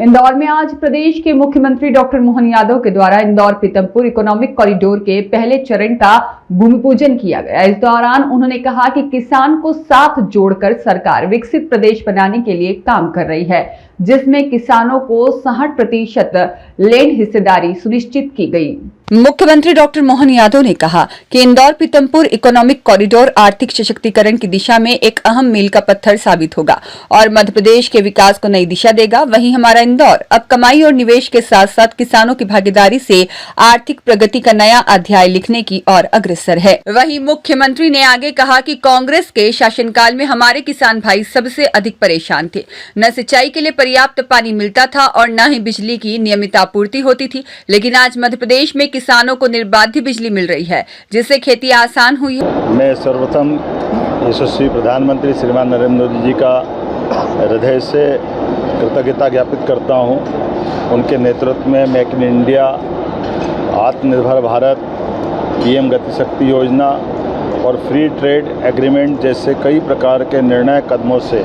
इंदौर में आज प्रदेश के मुख्यमंत्री डॉक्टर मोहन यादव के द्वारा इंदौर पीतमपुर इकोनॉमिक कॉरिडोर के पहले चरण का भूमि पूजन किया गया। इस दौरान उन्होंने कहा कि किसान को साथ जोड़कर सरकार विकसित प्रदेश बनाने के लिए काम कर रही है, जिसमें किसानों को 60% लैंड हिस्सेदारी सुनिश्चित की गई। मुख्यमंत्री डॉक्टर मोहन यादव ने कहा कि इंदौर पीतमपुर इकोनॉमिक कॉरिडोर आर्थिक सशक्तिकरण की दिशा में एक अहम मील का पत्थर साबित होगा और मध्य प्रदेश के विकास को नई दिशा देगा। वहीं हमारा इंदौर अब कमाई और निवेश के साथ साथ किसानों की भागीदारी से आर्थिक प्रगति का नया अध्याय लिखने की ओर अग्रसर है। वहीं मुख्यमंत्री ने आगे कहा कि कांग्रेस के शासनकाल में हमारे किसान भाई सबसे अधिक परेशान थे। न सिंचाई के लिए पर्याप्त पानी मिलता था और न ही बिजली की नियमित आपूर्ति होती थी, लेकिन आज मध्य प्रदेश में किसानों को निर्बाध बिजली मिल रही है, जिससे खेती आसान हुई है। मैं सर्वप्रथम यशस्वी प्रधानमंत्री श्रीमान नरेंद्र मोदी जी का हृदय से कृतज्ञता ज्ञापित करता हूं। उनके नेतृत्व में मेक इन इंडिया, आत्मनिर्भर भारत, पीएम गति शक्ति योजना और फ्री ट्रेड एग्रीमेंट जैसे कई प्रकार के निर्णायक कदमों से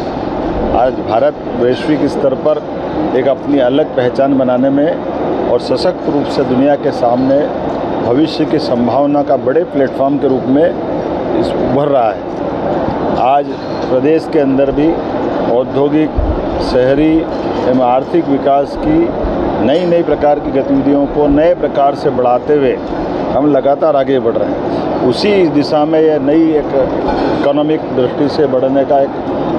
आज भारत वैश्विक स्तर पर एक अपनी अलग पहचान बनाने में और सशक्त रूप से दुनिया के सामने भविष्य की संभावना का बड़े प्लेटफॉर्म के रूप में उभर रहा है। आज प्रदेश के अंदर भी औद्योगिक, शहरी एवं आर्थिक विकास की नई प्रकार की गतिविधियों को नए प्रकार से बढ़ाते हुए हम लगातार आगे बढ़ रहे हैं। उसी दिशा में यह नई एक इकोनॉमिक दृष्टि से बढ़ने का एक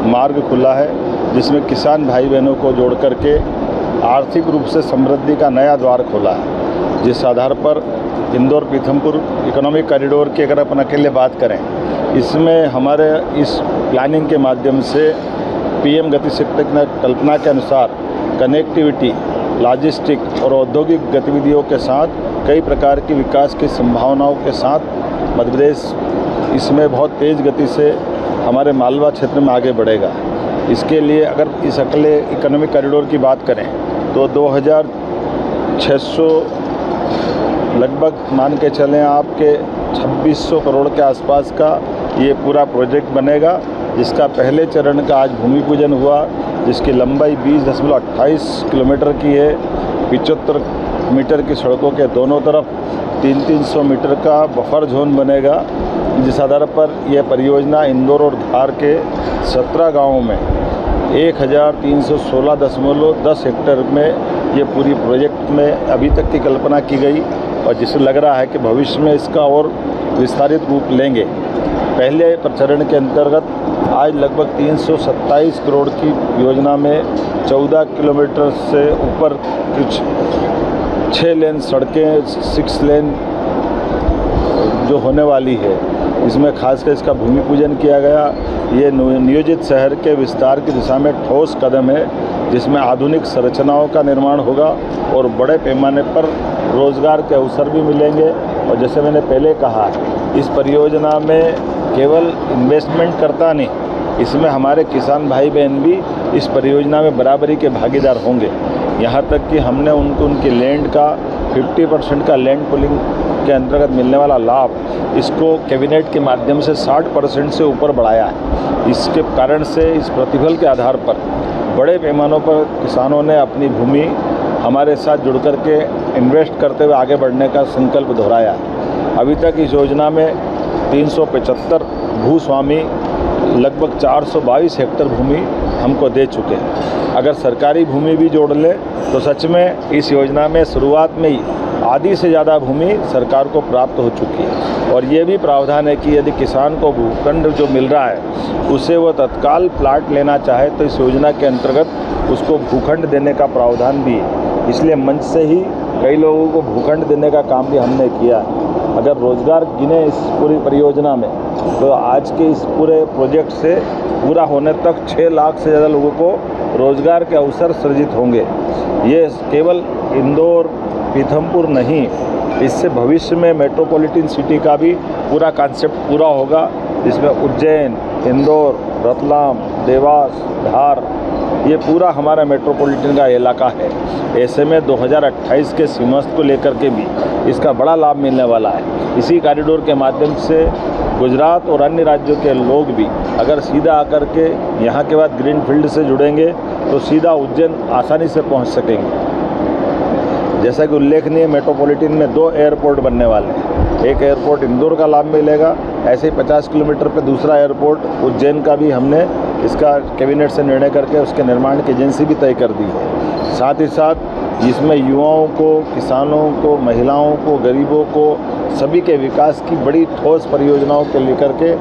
मार्ग खुला है, जिसमें किसान भाई बहनों को जोड़ करके आर्थिक रूप से समृद्धि का नया द्वार खोला है। जिस आधार पर इंदौर पीतमपुर इकोनॉमिक कॉरिडोर की अगर अपन अकेले बात करें, इसमें हमारे इस प्लानिंग के माध्यम से पीएम गति शक्ति कल्पना के अनुसार कनेक्टिविटी, लॉजिस्टिक और औद्योगिक गतिविधियों के साथ कई प्रकार की विकास की संभावनाओं के साथ मध्य प्रदेश इसमें बहुत तेज़ गति से हमारे मालवा क्षेत्र में आगे बढ़ेगा। इसके लिए अगर इस अकेले इकोनॉमिक कॉरिडोर की बात करें तो 2600 लगभग मान के चलें आपके 2600 करोड़ के आसपास का ये पूरा प्रोजेक्ट बनेगा, जिसका पहले चरण का आज भूमि पूजन हुआ, जिसकी लंबाई 20.28 किलोमीटर की है। 75 मीटर की सड़कों के दोनों तरफ 300 मीटर का बफर जोन बनेगा, जिस आधार पर यह परियोजना इंदौर और धार के 17 गाँवों में 1316.10 हेक्टेयर में ये पूरी प्रोजेक्ट में अभी तक की कल्पना की गई और जिससे लग रहा है कि भविष्य में इसका और विस्तारित रूप लेंगे। पहले चरण के अंतर्गत आज लगभग 327 करोड़ की योजना में 14 किलोमीटर से ऊपर कुछ 6 लेन सड़कें, 6 लेन जो होने वाली है, इसमें खासकर इसका भूमि पूजन किया गया। ये नियोजित शहर के विस्तार की दिशा में ठोस कदम है, जिसमें आधुनिक संरचनाओं का निर्माण होगा और बड़े पैमाने पर रोजगार के अवसर भी मिलेंगे। और जैसे मैंने पहले कहा, इस परियोजना में केवल इन्वेस्टमेंट करता नहीं, इसमें हमारे किसान भाई बहन भी इस परियोजना में बराबरी के भागीदार होंगे। यहाँ तक कि हमने उनकी लैंड का 50% का लैंड पुलिंग के अंतर्गत मिलने वाला लाभ, इसको कैबिनेट के माध्यम से 60% से ऊपर बढ़ाया है। इसके कारण से इस प्रतिफल के आधार पर बड़े पैमानों पर किसानों ने अपनी भूमि हमारे साथ जुड़ कर के इन्वेस्ट करते हुए आगे बढ़ने का संकल्प दोहराया। अभी तक इस योजना में 375 भूस्वामी लगभग 422 हेक्टेयर भूमि हमको दे चुके हैं। अगर सरकारी भूमि भी जोड़ ले तो सच में इस योजना में शुरुआत में ही आधी से ज़्यादा भूमि सरकार को प्राप्त हो चुकी है। और ये भी प्रावधान है कि यदि किसान को भूखंड जो मिल रहा है उसे वो तत्काल प्लाट लेना चाहे तो इस योजना के अंतर्गत उसको भूखंड देने का प्रावधान भी है। इसलिए मंच से ही कई लोगों को भूखंड देने का काम भी हमने किया। अगर रोजगार गिने इस पूरी परियोजना में तो आज के इस पूरे प्रोजेक्ट से पूरा होने तक 6 लाख से ज़्यादा लोगों को रोजगार के अवसर सृजित होंगे। ये केवल इंदौर पीतमपुर नहीं, इससे भविष्य में मेट्रोपॉलिटन सिटी का भी पूरा कॉन्सेप्ट पूरा होगा, जिसमें उज्जैन, इंदौर, रतलाम, देवास, धार ये पूरा हमारा मेट्रोपॉलिटन का इलाका है। ऐसे में 2028 के सीमांत को लेकर के भी इसका बड़ा लाभ मिलने वाला है। इसी कॉरिडोर के माध्यम से गुजरात और अन्य राज्यों के लोग भी अगर सीधा आकर के यहाँ के बाद ग्रीन फील्ड से जुड़ेंगे तो सीधा उज्जैन आसानी से पहुँच सकेंगे। जैसा कि उल्लेखनीय मेट्रोपॉलिटन में 2 एयरपोर्ट बनने वाले हैं। एक एयरपोर्ट इंदौर का लाभ मिलेगा, ऐसे ही 50 किलोमीटर पे दूसरा एयरपोर्ट उज्जैन का भी हमने इसका कैबिनेट से निर्णय करके उसके निर्माण की एजेंसी भी तय कर दी है। साथ ही साथ इसमें युवाओं को, किसानों को, महिलाओं को, गरीबों को, सभी के विकास की बड़ी ठोस परियोजनाओं के लेकर के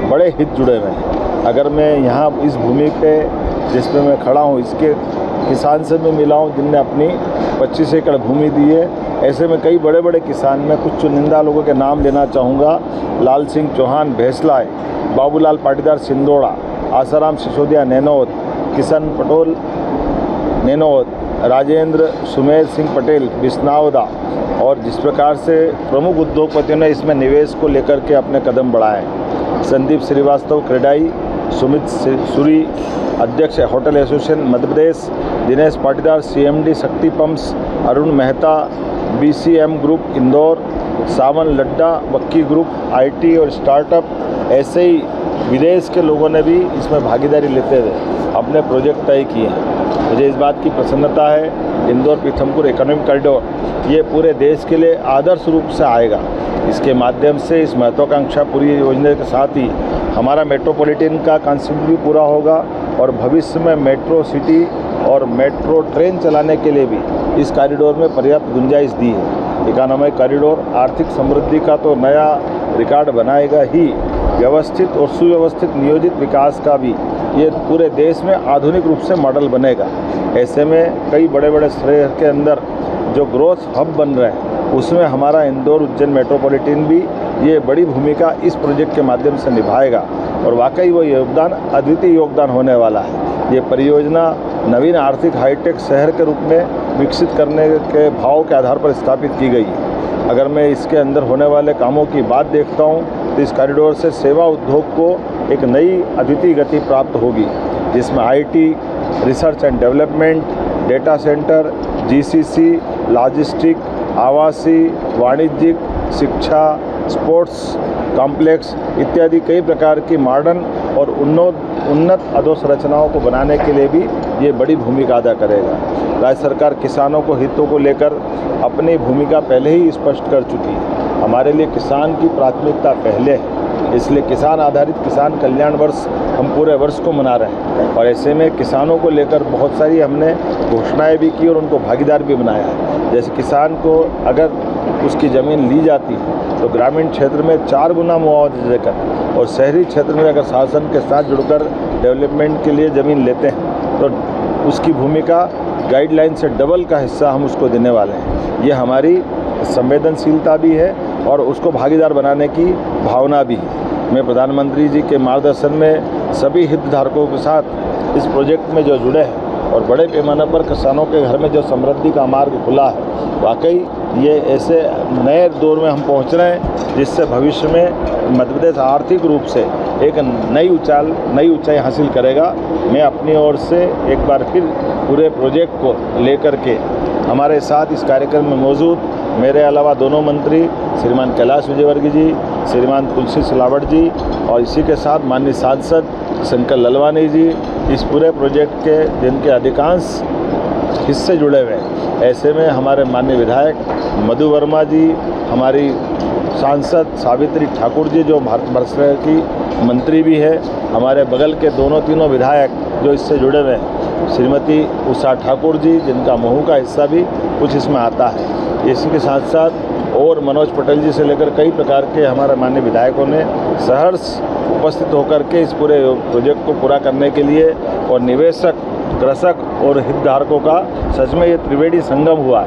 बड़े हित जुड़े हुए हैं। अगर मैं यहाँ इस भूमि पे जिस पे मैं खड़ा हूँ इसके किसान से भी मिला हूँ जिनने अपनी 25 एकड़ भूमि दी है। ऐसे में कई बड़े बड़े किसान, मैं कुछ चुनिंदा लोगों के नाम लेना चाहूँगा। लाल सिंह चौहान भैंसलाय, बाबूलाल पाटीदार सिंदोड़ा, आसाराम सिसोदिया नैनौद, किशन पटोल नैनौद, राजेंद्र सुमेर सिंह पटेल बिस्नावदा, और जिस प्रकार से प्रमुख उद्योगपतियों ने इसमें निवेश को लेकर के अपने कदम बढ़ाए। संदीप श्रीवास्तव क्रेडाई, सुमित सूरी अध्यक्ष hotel association Madhya Pradesh, Dinesh Patidar CMD Shakti pumps, Arun Mehta BCM group Indore, Sawan Ladda Vakki group IT और स्टार्टअप। ऐसे ही विदेश के लोगों ने भी इसमें भागीदारी लेते हुए अपने प्रोजेक्ट तय किए हैं। मुझे इस बात की प्रसन्नता है इंदौर पीथमपुर इकोनॉमिक कॉरिडोर ये पूरे देश के लिए आदर्श रूप से आएगा। इसके माध्यम से इस महत्वाकांक्षा पूरी योजना के साथ ही हमारा मेट्रोपॉलिटन का कॉन्सेप्ट भी पूरा होगा और भविष्य में मेट्रो सिटी और मेट्रो ट्रेन चलाने के लिए भी इस कॉरिडोर में पर्याप्त गुंजाइश दी है। इकोनॉमिक कॉरिडोर आर्थिक समृद्धि का तो नया रिकॉर्ड बनाएगा ही, व्यवस्थित और सुव्यवस्थित नियोजित विकास का भी ये पूरे देश में आधुनिक रूप से मॉडल बनेगा। ऐसे में कई बड़े बड़े शहर के अंदर जो ग्रोथ हब बन रहे हैं उसमें हमारा इंदौर उज्जैन मेट्रोपॉलिटन भी ये बड़ी भूमिका इस प्रोजेक्ट के माध्यम से निभाएगा और वाकई वो योगदान अद्वितीय योगदान होने वाला है। ये परियोजना नवीन आर्थिक हाईटेक शहर के रूप में विकसित करने के भाव के आधार पर स्थापित की गई है। अगर मैं इसके अंदर होने वाले कामों की बात देखता हूँ तो इस कॉरिडोर से सेवा उद्योग को एक नई अद्वितीय गति प्राप्त होगी, जिसमें IT, research and development, data centre, GCC, logistic, आवासीय, वाणिज्यिक, शिक्षा, स्पोर्ट्स कॉम्प्लेक्स इत्यादि कई प्रकार की मॉडर्न और उन्नत अधोसंरचनाओं को बनाने के लिए भी ये बड़ी भूमिका अदा करेगा। राज्य सरकार किसानों को हितों को लेकर अपनी भूमिका पहले ही स्पष्ट कर चुकी है। हमारे लिए किसान की प्राथमिकता पहले है, इसलिए किसान आधारित किसान कल्याण वर्ष हम पूरे वर्ष को मना रहे हैं और ऐसे में किसानों को लेकर बहुत सारी हमने घोषणाएं भी की और उनको भागीदार भी बनाया है। जैसे किसान को अगर उसकी ज़मीन ली जाती है तो ग्रामीण क्षेत्र में 4 गुना मुआवजा देकर और शहरी क्षेत्र में अगर शासन के साथ जुड़कर डेवलपमेंट के लिए ज़मीन लेते हैं तो उसकी भूमिका गाइडलाइन से डबल का हिस्सा हम उसको देने वाले हैं। ये हमारी संवेदनशीलता भी है और उसको भागीदार बनाने की भावना भी है। मैं प्रधानमंत्री जी के मार्गदर्शन में सभी हितधारकों के साथ इस प्रोजेक्ट में जो जुड़े हैं और बड़े पैमाने पर किसानों के घर में जो समृद्धि का मार्ग खुला है, वाकई ये ऐसे नए दौर में हम पहुंच रहे हैं जिससे भविष्य में मध्य प्रदेश आर्थिक रूप से एक नई ऊंचाई हासिल करेगा। मैं अपनी ओर से एक बार फिर पूरे प्रोजेक्ट को लेकर के हमारे साथ इस कार्यक्रम में मौजूद मेरे अलावा दोनों मंत्री श्रीमान कैलाश विजयवर्गीय जी, श्रीमान तुलसी सिलावट जी और इसी के साथ माननीय सांसद शंकर ललवानी जी इस पूरे प्रोजेक्ट के जिनके अधिकांश हिस्से जुड़े हुए हैं। ऐसे में हमारे माननीय विधायक मधु वर्मा जी, हमारी सांसद सावित्री ठाकुर जी जो भारत वर्ष की मंत्री भी है, हमारे बगल के तीनों विधायक जो इससे जुड़े हुए हैं, श्रीमती उषा ठाकुर जी जिनका महू का हिस्सा भी कुछ इसमें आता है। इसी के साथ साथ और मनोज पटेल जी से लेकर कई प्रकार के हमारे माननीय विधायकों ने सहर्ष उपस्थित होकर के इस पूरे प्रोजेक्ट को पूरा करने के लिए और निवेशक, कृषक और हितधारकों का सच में ये त्रिवेणी संगम हुआ है।